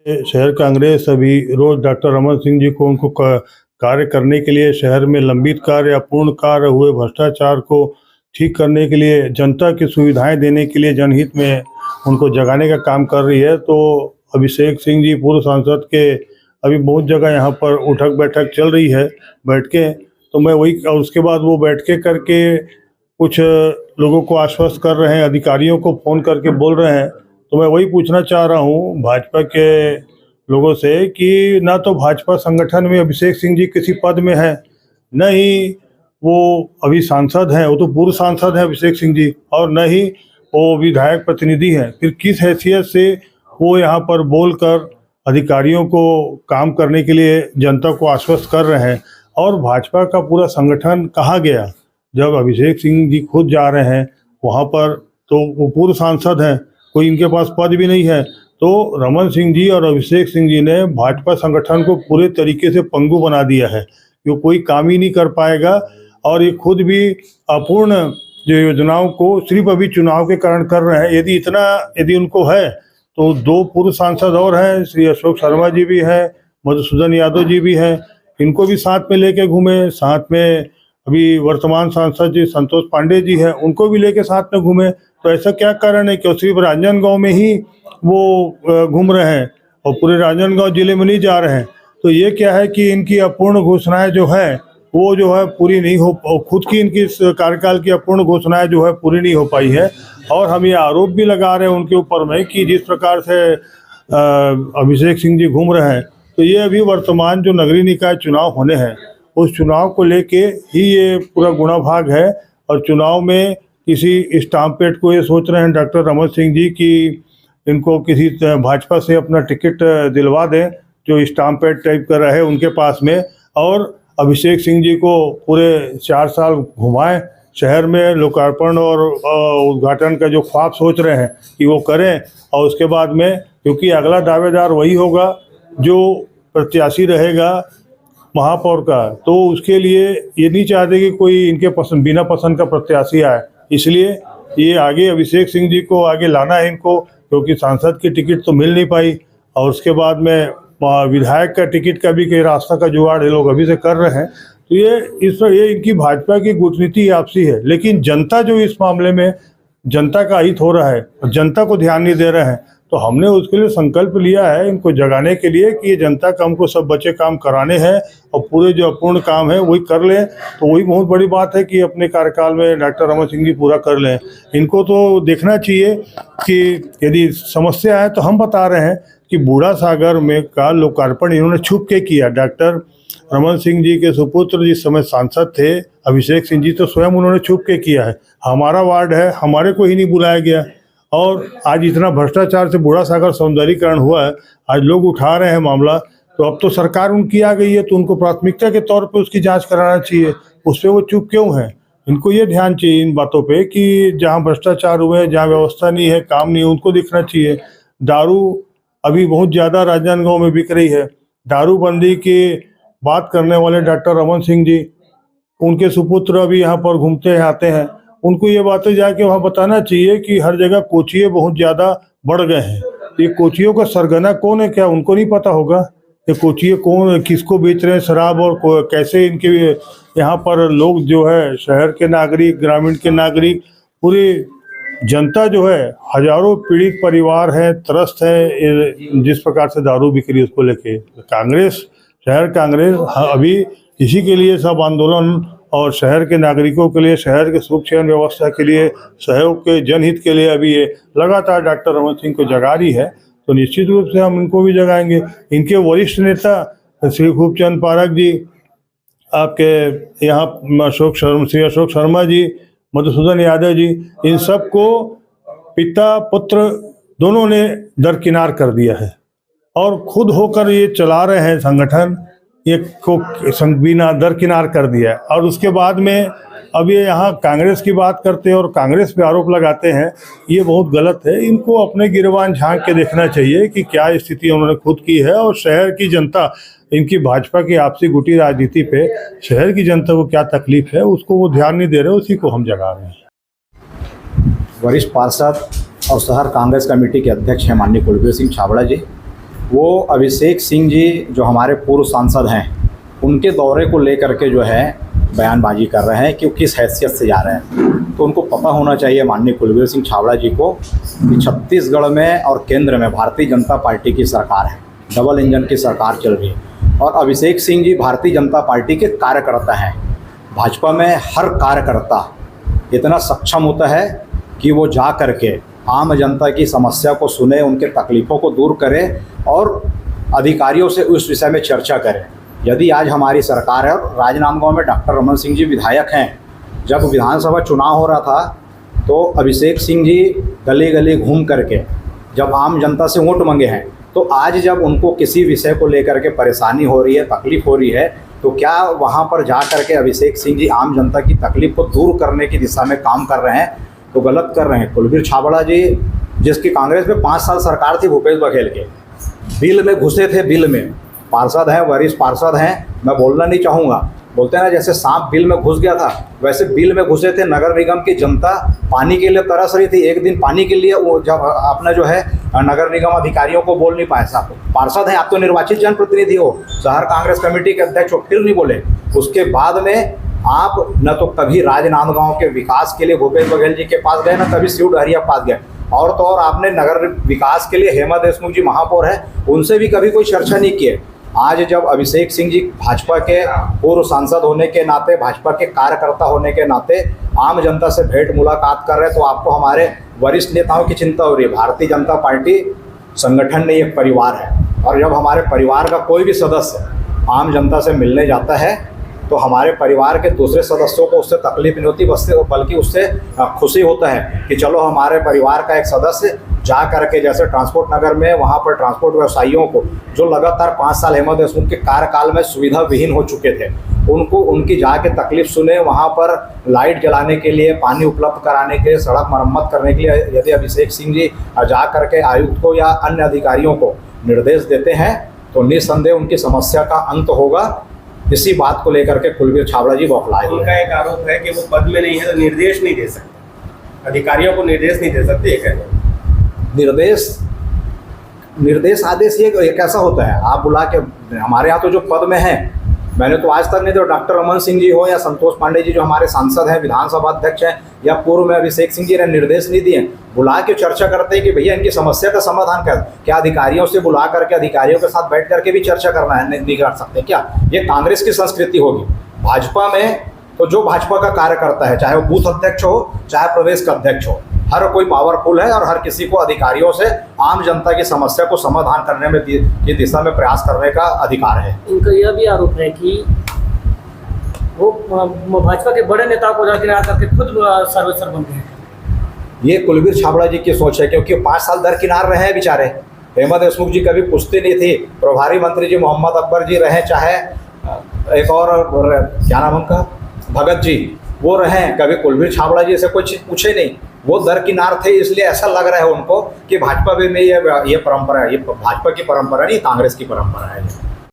शहर कांग्रेस अभी रोज डॉक्टर रमन सिंह जी को उनको कार्य करने के लिए, शहर में लंबित कार्य या पूर्ण कार्य हुए भ्रष्टाचार को ठीक करने के लिए, जनता की सुविधाएं देने के लिए जनहित में उनको जगाने का काम कर रही है। तो अभिषेक सिंह जी पूर्व सांसद के अभी बहुत जगह यहाँ पर उठक बैठक चल रही है, बैठकें। तो मैं वही, और उसके बाद वो बैठकें करके कुछ लोगों को आश्वस्त कर रहे हैं, अधिकारियों को फ़ोन करके बोल रहे हैं। तो मैं वही पूछना चाह रहा हूँ भाजपा के लोगों से कि ना तो भाजपा संगठन में अभिषेक सिंह जी किसी पद में है, न ही वो अभी सांसद हैं, वो तो पूर्व सांसद हैं अभिषेक सिंह जी, और न ही वो विधायक प्रतिनिधि हैं। फिर किस हैसियत से वो यहाँ पर बोलकर अधिकारियों को काम करने के लिए जनता को आश्वस्त कर रहे हैं? और भाजपा का पूरा संगठन कहाँ गया जब अभिषेक सिंह जी खुद जा रहे हैं वहाँ पर? तो वो पूर्व सांसद हैं, कोई इनके पास पद भी नहीं है। तो रमन सिंह जी और अभिषेक सिंह जी ने भाजपा संगठन को पूरे तरीके से पंगु बना दिया है, जो कोई काम ही नहीं कर पाएगा। और ये खुद भी अपूर्ण जो योजनाओं को सिर्फ अभी चुनाव के कारण कर रहे हैं। यदि उनको है तो दो पूर्व सांसद और हैं, श्री अशोक शर्मा जी भी हैं, मधुसूदन यादव जी भी हैं, इनको भी साथ में लेके घूमे। साथ में अभी वर्तमान सांसद जी संतोष पांडे जी हैं, उनको भी लेके साथ में घूमे। तो ऐसा क्या कारण है कि सिर्फ राजनांदगांव में ही वो घूम रहे हैं और पूरे राजनांदगांव जिले में नहीं जा रहे हैं? तो ये क्या है कि इनकी अपूर्ण घोषणाएं जो है वो जो है पूरी नहीं हो, खुद की इनकी कार्यकाल की अपूर्ण घोषणाएं जो है पूरी नहीं हो पाई है। और हम ये आरोप भी लगा रहे हैं उनके ऊपर में कि जिस प्रकार से अभिषेक सिंह जी घूम रहे हैं, तो ये अभी वर्तमान जो नगरीय निकाय चुनाव होने हैं उस चुनाव को लेके ही ये पूरा गुणा भाग है। और चुनाव में किसी स्टाम्पेट को ये सोच रहे हैं डॉक्टर रमन सिंह जी कि इनको किसी भाजपा से अपना टिकट दिलवा दें जो स्टाम्पेट टाइप का रहे उनके पास में, और अभिषेक सिंह जी को पूरे 4 साल घुमाएं शहर में, लोकार्पण और उद्घाटन का जो ख्वाब सोच रहे हैं कि वो करें। और उसके बाद में, क्योंकि अगला दावेदार वही होगा जो प्रत्याशी रहेगा महापौर का, तो उसके लिए ये नहीं चाहते कि कोई इनके बिना पसंद का प्रत्याशी आए। इसलिए ये आगे अभिषेक सिंह जी को आगे लाना है इनको, क्योंकि सांसद की टिकट तो मिल नहीं पाई, और उसके बाद में विधायक का टिकट का भी कई रास्ता का जुगाड़ ये लोग अभी से कर रहे हैं। तो ये इनकी भाजपा की कूटनीति आपसी है। लेकिन जनता जो इस मामले में जनता का हित हो रहा है और जनता को ध्यान नहीं दे रहे हैं, तो हमने उसके लिए संकल्प लिया है इनको जगाने के लिए कि ये जनता का हमको सब बचे काम कराने हैं और पूरे जो अपूर्ण काम है वही कर लें। तो वही बहुत बड़ी बात है कि अपने कार्यकाल में डॉक्टर रमन सिंह जी पूरा कर लें। इनको तो देखना चाहिए कि यदि समस्या है तो हम बता रहे हैं कि बूढ़ा सागर में का लोकार्पण इन्होंने छुप के किया। डॉक्टर रमन सिंह जी के सुपुत्र जिस समय सांसद थे अभिषेक सिंह जी, तो स्वयं उन्होंने छुप के किया है। हमारा वार्ड है, हमारे को ही नहीं बुलाया गया, और आज इतना भ्रष्टाचार से बूढ़ा सागर सौंदर्यीकरण हुआ है, आज लोग उठा रहे हैं मामला। तो अब तो सरकार उनकी आ गई है, तो उनको प्राथमिकता के तौर पे उसकी जांच कराना चाहिए। उस पर वो चुप क्यों है? इनको ये ध्यान चाहिए इन बातों पे कि जहाँ भ्रष्टाचार हुए, जहाँ व्यवस्था नहीं है, काम नहीं है, उनको दिखना चाहिए। दारू अभी बहुत ज़्यादा राजनांदगांव में बिक रही है। दारूबंदी की बात करने वाले डॉक्टर रमन सिंह जी, उनके सुपुत्र अभी यहाँ पर घूमते आते हैं, उनको ये बातें जाके वहाँ बताना चाहिए कि हर जगह कोचिए बहुत ज़्यादा बढ़ गए हैं। ये कोचियों का सरगना कौन है, क्या उनको नहीं पता होगा? ये कोचिए कौन, किसको बेच रहे हैं शराब, और कैसे इनके यहाँ पर लोग जो है शहर के नागरिक, ग्रामीण के नागरिक, पूरी जनता जो है, हजारों पीड़ित परिवार हैं, त्रस्त है जिस प्रकार से दारू बिक्री उसको लेके। कांग्रेस, शहर कांग्रेस अभी इसी के लिए सब आंदोलन और शहर के नागरिकों के लिए, शहर के सुख चैन व्यवस्था के लिए, सहयोग के जनहित के लिए अभी ये लगातार डॉक्टर रमन सिंह को जगा रही है। तो निश्चित रूप से हम इनको भी जगाएंगे। इनके वरिष्ठ नेता श्री खूबचंद पारक जी, आपके यहाँ श्री अशोक शर्मा जी, मधुसूदन यादव जी, इन सब को पिता पुत्र दोनों ने दरकिनार कर दिया है और खुद होकर ये चला रहे हैं संगठन, ये को बिना दरकिनार कर दिया है। और उसके बाद में अब ये यहाँ कांग्रेस की बात करते हैं और कांग्रेस पे आरोप लगाते हैं, ये बहुत गलत है। इनको अपने गिरबान झांक के देखना चाहिए कि क्या स्थिति उन्होंने खुद की है, और शहर की जनता, इनकी भाजपा की आपसी गुटी राजनीति पे शहर की जनता को क्या तकलीफ है उसको वो ध्यान नहीं दे रहे, उसी को हम जगा रहे हैं। वरिष्ठ पार्षद और शहर कांग्रेस कमेटी के अध्यक्ष हैं माननीय कुलबीर सिंह छाबड़ा जी, वो अभिषेक सिंह जी जो हमारे पूर्व सांसद हैं, उनके दौरे को लेकर के जो है बयानबाजी कर रहे हैं कि वो किस हैसियत से जा रहे हैं। तो उनको पता होना चाहिए माननीय कुलबीर सिंह छाबड़ा जी को कि छत्तीसगढ़ में और केंद्र में भारतीय जनता पार्टी की सरकार है, डबल इंजन की सरकार चल रही है। और अभिषेक सिंह जी भारतीय जनता पार्टी के कार्यकर्ता हैं। भाजपा में हर कार्यकर्ता इतना सक्षम होता है कि वो जा कर के आम जनता की समस्या को सुने, उनके तकलीफ़ों को दूर करे और अधिकारियों से उस विषय में चर्चा करें। यदि आज हमारी सरकार है और राजनांदगांव में डॉक्टर रमन सिंह जी विधायक हैं, जब विधानसभा चुनाव हो रहा था तो अभिषेक सिंह जी गली गली घूम करके जब आम जनता से वोट मांगे हैं, तो आज जब उनको किसी विषय को लेकर के परेशानी हो रही है, तकलीफ़ हो रही है, तो क्या वहाँ पर जा कर के अभिषेक सिंह जी आम जनता की तकलीफ़ को दूर करने की दिशा में काम कर रहे हैं? तो गलत कर रहे हैं। कुलबीर छाबड़ा जी, जिसकी कांग्रेस में 5 साल सरकार थी भूपेश बघेल के, बिल में घुसे थे, बिल में पार्षद हैं, वरिष्ठ पार्षद हैं, मैं बोलना नहीं चाहूँगा, बोलते हैं ना जैसे सांप बिल में घुस गया था, वैसे बिल में घुसे थे। नगर निगम की जनता पानी के लिए तरस रही थी, एक दिन पानी के लिए वो जब अपना जो है नगर निगम अधिकारियों को बोल नहीं पाए। साहब पार्षद हैं, आप तो निर्वाचित जनप्रतिनिधि हो, शहर कांग्रेस कमेटी के अध्यक्ष हो, फिर नहीं बोले। उसके बाद में आप न तो कभी राजनांदगांव के विकास के लिए भूपेश बघेल जी के पास गए, न कभी शिव डहरिया पास गए, और तो और आपने नगर विकास के लिए हेमा देशमुख जी महापौर है, उनसे भी कभी कोई चर्चा नहीं की है। आज जब अभिषेक सिंह जी भाजपा के पूर्व सांसद होने के नाते, भाजपा के कार्यकर्ता होने के नाते आम जनता से भेंट मुलाकात कर रहे हैं, तो आपको हमारे वरिष्ठ नेताओं की चिंता हो रही है। भारतीय जनता पार्टी संगठन नहीं, एक परिवार है, और जब हमारे परिवार का कोई भी सदस्य आम जनता से मिलने जाता है तो हमारे परिवार के दूसरे सदस्यों को उससे तकलीफ नहीं होती, बल्कि उससे खुशी होता है कि चलो हमारे परिवार का एक सदस्य जा करके, जैसे ट्रांसपोर्ट नगर में वहाँ पर ट्रांसपोर्ट व्यवसायियों को जो लगातार 5 साल हेमा देशमुख के कार्यकाल में सुविधा विहीन हो चुके थे, उनको उनकी जाके तकलीफ सुने, वहाँ पर लाइट जलाने के लिए, पानी उपलब्ध कराने के लिए, सड़क मरम्मत करने के लिए यदि अभिषेक सिंह जी जा करके आयुक्त को या अन्य अधिकारियों को निर्देश देते हैं तो निस्संदेह उनकी समस्या का अंत होगा। इसी बात को लेकर के कुलबीर छाबड़ा जी बौखलाए। उनका एक आरोप है कि वो पद में नहीं है तो निर्देश नहीं दे सकते, अधिकारियों को निर्देश नहीं दे सकते। एक है निर्देश आदेश ये कैसा होता है? आप बुला के, हमारे यहाँ तो जो पद में है, मैंने तो आज तक नहीं, तो डॉक्टर रमन सिंह जी हो या संतोष पांडे जी जो हमारे सांसद हैं, विधानसभा अध्यक्ष हैं, या पूर्व में अभिषेक सिंह जी ने निर्देश नहीं दिए। बुला के चर्चा करते हैं कि भैया इनकी समस्या का समाधान कर, क्या अधिकारियों से बुला करके अधिकारियों के साथ बैठ करके भी चर्चा करना है? नहीं कर सकते क्या? ये कांग्रेस की संस्कृति होगी। भाजपा में तो जो भाजपा का कार्यकर्ता है, चाहे वो बूथ अध्यक्ष हो, चाहे प्रदेश का अध्यक्ष हो, हर कोई पावरफुल है और हर किसी को अधिकारियों से आम जनता की समस्या को समाधान करने में की दिशा में प्रयास करने का अधिकार है। इनका यह भी आरोप है कि वो भाजपा के बड़े नेताओं को दरकिनार करके खुद सर्वेसर बन गए। ये कुलबीर छाबड़ा जी की सोच है, क्योंकि 5 साल दरकिनार रहे हैं बेचारे। हेमा देशमुख जी कभी पूछते नहीं थी, प्रभारी मंत्री जी मोहम्मद अकबर जी रहे, चाहे एक और क्या नाम उनका, भगत जी, वो रहे, कभी कुलबीर छाबड़ा जी से कोई चीज़ पूछे नहीं। वो दरकिनार थे, इसलिए ऐसा लग रहा है उनको कि भाजपा में ये परंपरा है, ये भाजपा की परंपरा नहीं, कांग्रेस की परंपरा है।